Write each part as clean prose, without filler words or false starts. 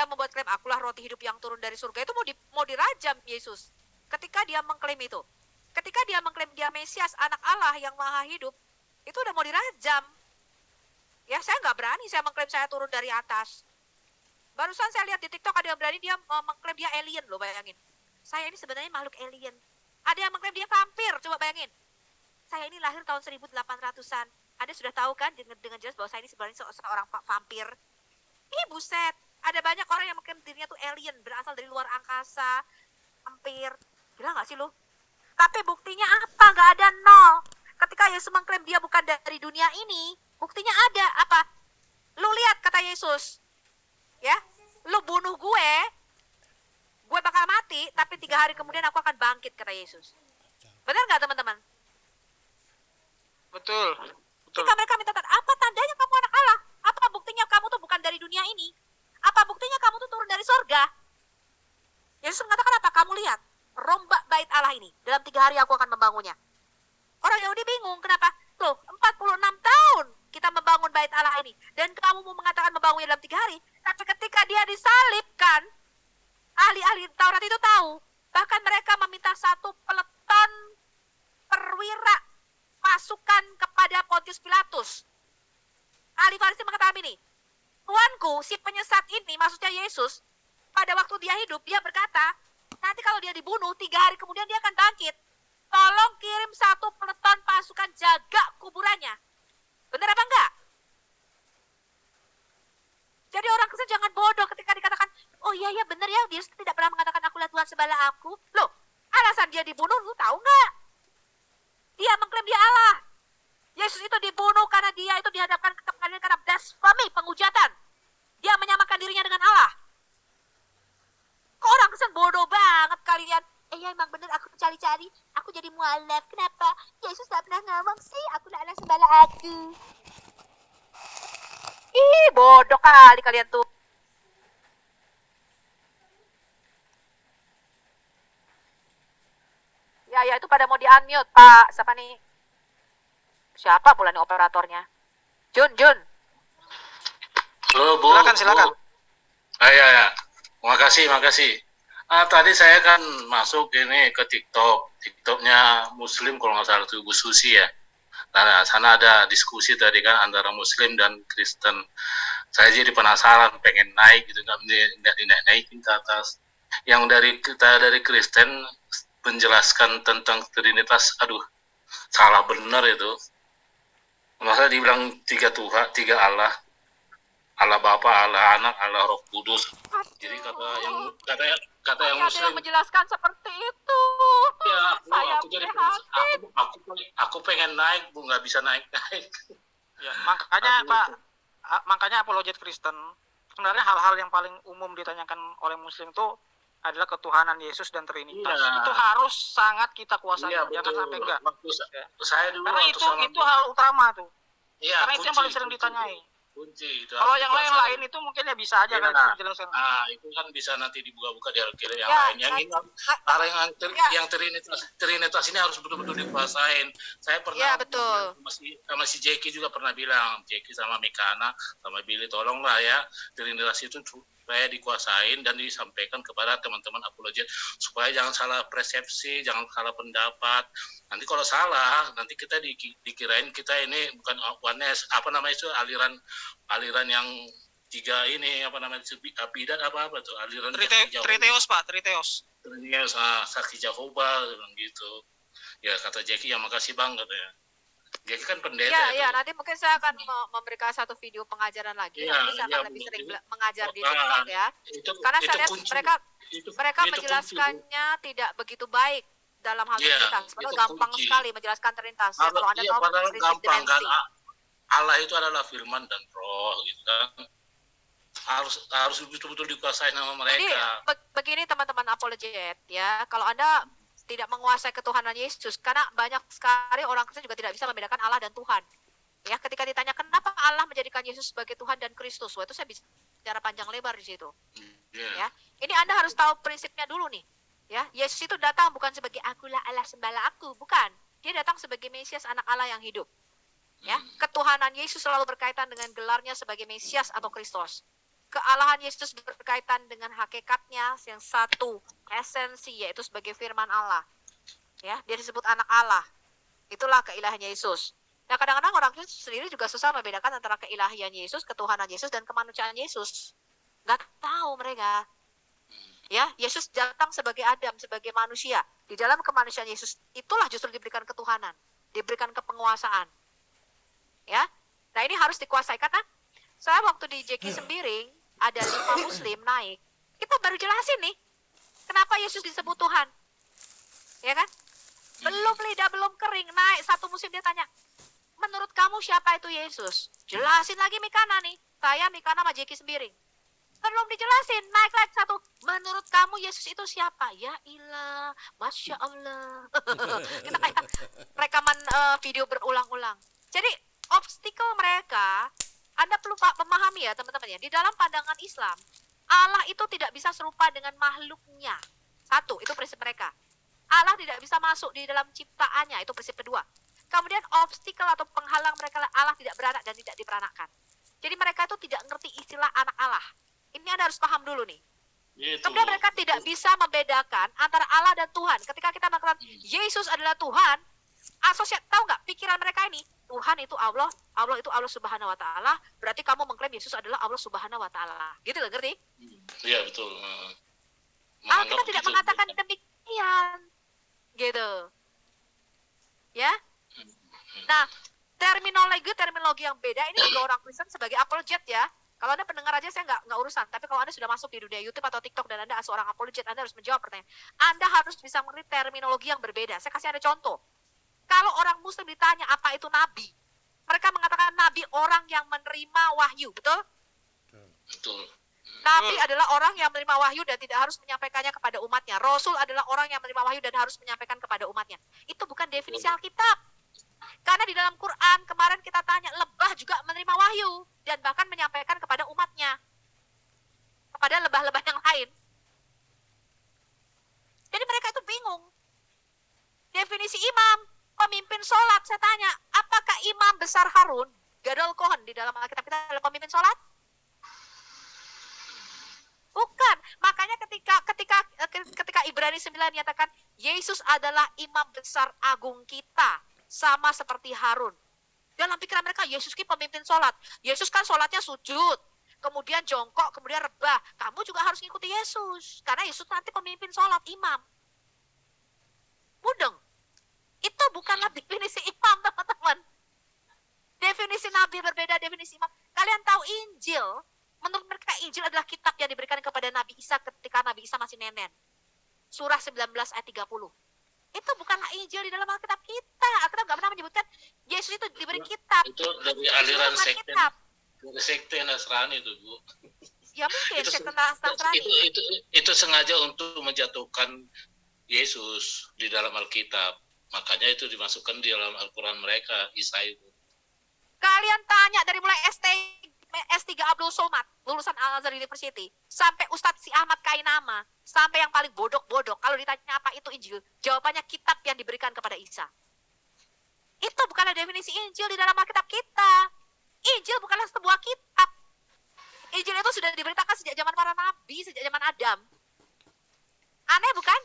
dia membuat klaim akulah roti hidup yang turun dari surga, itu mau dirajam Yesus. Ketika dia mengklaim itu, ketika dia mengklaim dia Mesias, anak Allah yang maha hidup, itu udah mau dirajam. Ya, saya nggak berani saya mengklaim saya turun dari atas. Barusan saya lihat di TikTok ada yang berani dia mengklaim dia alien loh, bayangin. Saya ini sebenarnya makhluk alien. Ada yang mengklaim dia vampir, coba bayangin. Saya ini lahir tahun 1800-an. Anda sudah tahu kan dengan jelas bahwa saya ini sebenarnya seorang vampir. Ih, buset. Ada banyak orang yang mengklaim dirinya tuh alien, berasal dari luar angkasa, vampir. Gila gak sih lu? Tapi buktinya apa? Gak ada, nol. Ketika Yesus mengklaim dia bukan dari dunia ini, buktinya ada. Apa? Lu lihat kata Yesus. Ya, lu bunuh gue bakal mati, tapi 3 hari kemudian aku akan bangkit, kata Yesus. Benar gak teman-teman? Betul. Jika mereka minta apa tandanya kamu anak Allah? Apa buktinya kamu tuh bukan dari dunia ini? Apa buktinya kamu tuh turun dari sorga? Yesus mengatakan apa? Kamu lihat, rombak bait Allah ini. Dalam 3 hari aku akan membangunnya. Orang Yahudi bingung, kenapa? Loh, 46 tahun kita membangun bait Allah ini. Dan kamu mau mengatakan membangunnya dalam 3 hari. Tapi ketika dia disalibkan, ahli-ahli Taurat itu tahu. Bahkan mereka meminta 1 peleton perwira pasukan kepada Pontius Pilatus. Ahli Farisi mengatakan ini, Tuanku, si penyesat ini, maksudnya Yesus, pada waktu dia hidup, dia berkata, nanti kalau dia dibunuh, 3 hari kemudian dia akan bangkit. Tolong kirim 1 peleton pasukan jaga kuburannya. Benar apa enggak? Jadi orang Kristen jangan bodoh ketika dikatakan, oh iya benar ya, Yesus tidak pernah mengatakan akulah Tuhan sembahlah aku. Loh, alasan dia dibunuh, lu tahu enggak? Dia mengklaim dia Allah. Yesus itu dibunuh karena dia itu dihadapkan ke pengadilan karena blasfemi, penghujatan. Dia menyamakan dirinya dengan Allah. Kok orang Kristen bodoh banget kalian? Ya emang bener, aku cari-cari, aku jadi mualaf. Kenapa? Yesus gak pernah ngomong sih, akulah Allah sembahlah aku. Ih, bodoh kali kalian tuh. Ya itu pada mau di-unmute, Pak. Siapa nih? Siapa pula nih operatornya? Jun. Halo, Bu. Silakan. Bu. Ya. Makasih. Tadi saya kan masuk ini ke TikToknya Muslim kalau nggak salah itu Bu Susi ya. Nah, sana ada diskusi tadi kan antara Muslim dan Kristen. Saya jadi penasaran, pengen naik gitu, nggak dinaikin ke atas. Yang dari Kristen menjelaskan tentang Trinitas, aduh, salah benar itu. Masa dibilang 3 Tuhan, 3 Allah. Allah Bapa, Allah Anak, Allah Roh Kudus. Jadi kata yang Muslim yang menjelaskan seperti itu. Ya, aku pengen naik, Bu, nggak bisa naik. Ya, makanya apologet Kristen sebenarnya hal-hal yang paling umum ditanyakan oleh Muslim itu adalah ketuhanan Yesus dan Trinitas. Iya. Itu harus sangat kita kuasai, Iya, jangan sampai enggak. Saya dulu Karena itu hal utama tuh. Iya, karena itu yang paling sering ditanyai. Kunci itu. Kalau yang lain itu mungkin ya bisa aja kan jelasin. Itu kan bisa nanti dibuka-buka di Alkitab yang lain. Yang Trinitas ini harus betul-betul dikuasain. Saya pernah sama si Jackie juga pernah bilang, Jackie sama Mikana sama Billy, tolonglah ya Trinitas itu supaya dikuasain dan disampaikan kepada teman-teman apologet supaya jangan salah persepsi, jangan salah pendapat. Nanti kalau salah, nanti kita dikirain kita ini bukan oneness, itu aliran yang 3 ini bidat apa tuh, aliran Triteos Pak, Triteos, saksi Jehovah gitu. Ya kata Jackie, ya makasih Bang katanya. Jackie kan pendeta. Ya, nanti mungkin saya akan memberikan 1 video pengajaran lagi. Nanti saya akan lebih sering mengajar di TikTok ya. Karena saya lihat mereka menjelaskannya tidak begitu baik dalam hal Trinitas. Padahal gampang sekali menjelaskan Trinitas. Ya, kalau Anda tahu prinsip dimensi. Allah itu adalah firman dan roh gitu kan. Harus betul-betul dikuasai sama mereka. Jadi begini teman-teman apologet ya, kalau Anda tidak menguasai ketuhanan Yesus, karena banyak sekali orang Kristen juga tidak bisa membedakan Allah dan Tuhan. Ya, ketika ditanya kenapa Allah menjadikan Yesus sebagai Tuhan dan Kristus, itu saya bicara panjang lebar di situ. Ya, ini Anda harus tahu prinsipnya dulu nih. Ya, Yesus itu datang bukan sebagai akulah Allah sembahlah aku, bukan. Dia datang sebagai Mesias, anak Allah yang hidup. Ya, ketuhanan Yesus selalu berkaitan dengan gelarnya sebagai Mesias atau Kristus. kealahan Yesus berkaitan dengan hakikatnya yang satu, esensi, yaitu sebagai firman Allah. Ya, dia disebut anak Allah. Itulah keilahian Yesus. Nah, kadang-kadang orang Kristen sendiri juga susah membedakan antara keilahian Yesus, ketuhanan Yesus, dan kemanusiaan Yesus. Nggak tahu mereka. Ya, Yesus datang sebagai Adam, sebagai manusia. Di dalam kemanusiaan Yesus, itulah justru diberikan ketuhanan, diberikan kepenguasaan. Ya, nah ini harus dikuasai karena saya waktu di JK Sembiring ada 5 Muslim naik, kita baru jelasin nih kenapa Yesus disebut Tuhan, ya kan? Lidah belum kering, naik satu Muslim dia tanya, menurut kamu siapa itu Yesus? Jelasin lagi Mikana nih, saya Mikana sama JK Sembiring. Belum dijelasin, naik lagi satu, menurut kamu Yesus itu siapa? Ya ilah, Masya Allah. Kita kayak rekaman video berulang-ulang. Jadi obstacle mereka, Anda perlu memahami ya teman-teman ya, di dalam pandangan Islam, Allah itu tidak bisa serupa dengan makhluknya. Satu, itu prinsip mereka. Allah tidak bisa masuk di dalam ciptaannya, itu prinsip kedua. Kemudian obstacle atau penghalang mereka, Allah tidak beranak dan tidak diperanakkan. Jadi mereka itu tidak ngerti istilah anak Allah. Ini Anda harus paham dulu nih. Kemudian mereka tidak bisa membedakan antara Allah dan Tuhan. Ketika kita mengatakan Yesus adalah Tuhan, asosiat, tahu nggak pikiran mereka ini? Tuhan itu Allah, Allah itu Allah Subhanahu Wa Taala. Berarti kamu mengklaim Yesus adalah Allah Subhanahu Wa Taala. Gitu loh, ngerti? Iya betul. Alkitab tidak mengatakan demikian, gitu. Ya. Nah, terminologi yang beda ini juga orang Kristen sebagai apologet ya. Kalau Anda pendengar aja saya nggak urusan, tapi kalau Anda sudah masuk di dunia YouTube atau TikTok dan Anda seorang apologet, Anda harus menjawab pertanyaan. Anda harus bisa mengerti terminologi yang berbeda. Saya kasih Anda contoh. Kalau orang Muslim ditanya apa itu nabi, mereka mengatakan nabi orang yang menerima wahyu, betul? Betul. Nabi adalah orang yang menerima wahyu dan tidak harus menyampaikannya kepada umatnya. Rasul adalah orang yang menerima wahyu dan harus menyampaikan kepada umatnya. Itu bukan definisi Alkitab. Karena di dalam Quran kemarin kita tanya, lebah juga menerima wahyu dan bahkan menyampaikan kepada umatnya, kepada lebah-lebah yang lain. Jadi mereka itu bingung. Definisi imam, pemimpin sholat, saya tanya, apakah imam besar Harun, Gadol Kohen di dalam Alkitab kita adalah pemimpin sholat? Bukan. Makanya ketika Ibrani 9 nyatakan Yesus adalah imam besar agung kita, sama seperti Harun. Dalam pikiran mereka Yesus ki pemimpin sholat. Yesus kan sholatnya sujud, kemudian jongkok, kemudian rebah. Kamu juga harus ngikuti Yesus, karena Yesus nanti pemimpin sholat, imam. Mudeng. Itu bukanlah definisi imam, teman-teman. Definisi nabi berbeda, definisi imam. Kalian tahu Injil? Menurut mereka Injil adalah kitab yang diberikan kepada Nabi Isa ketika Nabi Isa masih nenen. Surah 19 ayat 30. Itu bukanlah Injil di dalam Alkitab kita. Alkitab nggak pernah menyebutkan Yesus itu diberi kitab. Itu dari aliran sekte. Dari sekte Nasrani itu, Bu. Ya mungkin sekte Nasrani. Itu sengaja untuk menjatuhkan Yesus di dalam Alkitab. Makanya itu dimasukkan di dalam Al-Quran mereka, Isa itu. Kalian tanya dari mulai S3 Abdul Somad, lulusan Al-Azhar University, sampai Ustadz Si Ahmad Kainama, sampai yang paling bodok-bodok, kalau ditanya apa itu Injil, jawabannya kitab yang diberikan kepada Isa. Itu bukanlah definisi Injil di dalam Alkitab kita. Injil bukanlah sebuah kitab. Injil itu sudah diberitakan sejak zaman para nabi, sejak zaman Adam. Aneh bukan?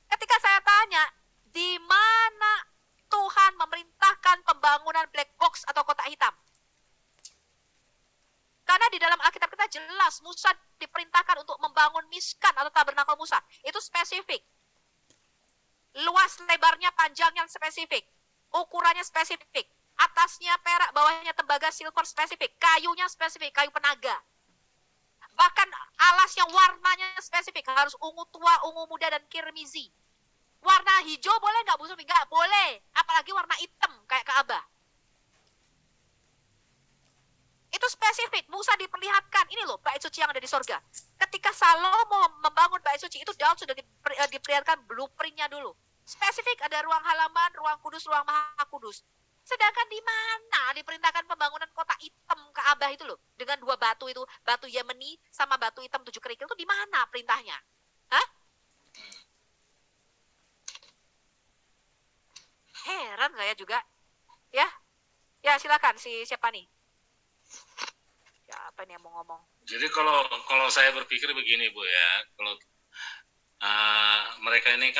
Ketika saya tanya, di mana Tuhan memerintahkan pembangunan black box atau kotak hitam? Karena di dalam Alkitab kita jelas Musa diperintahkan untuk membangun miskan atau tabernakel Musa. Itu spesifik. Luas, lebarnya, panjangnya spesifik. Ukurannya spesifik. Atasnya perak, bawahnya tembaga, silver spesifik. Kayunya spesifik, kayu penaga. Bahkan alasnya warnanya spesifik. Harus ungu tua, ungu muda, dan kirmizi. Warna hijau boleh nggak Bu Sumi? Nggak boleh. Apalagi warna hitam kayak Ka'bah. Itu spesifik. Musa diperlihatkan, ini loh bait suci yang ada di sorga. Ketika Salomo membangun bait suci, itu Daud sudah diperlihatkan blueprintnya dulu. Spesifik, ada ruang halaman, ruang kudus, ruang maha kudus. Sedangkan di mana diperintahkan pembangunan kota hitam Ka'bah itu loh, dengan dua batu itu, batu Yemeni sama batu hitam 7 kerikil, itu di mana perintahnya? Hah? Heran saya juga. Ya, silakan siapa nih? Ya, apa nih yang mau ngomong? Jadi kalau saya berpikir begini Bu ya, kalau mereka ini kan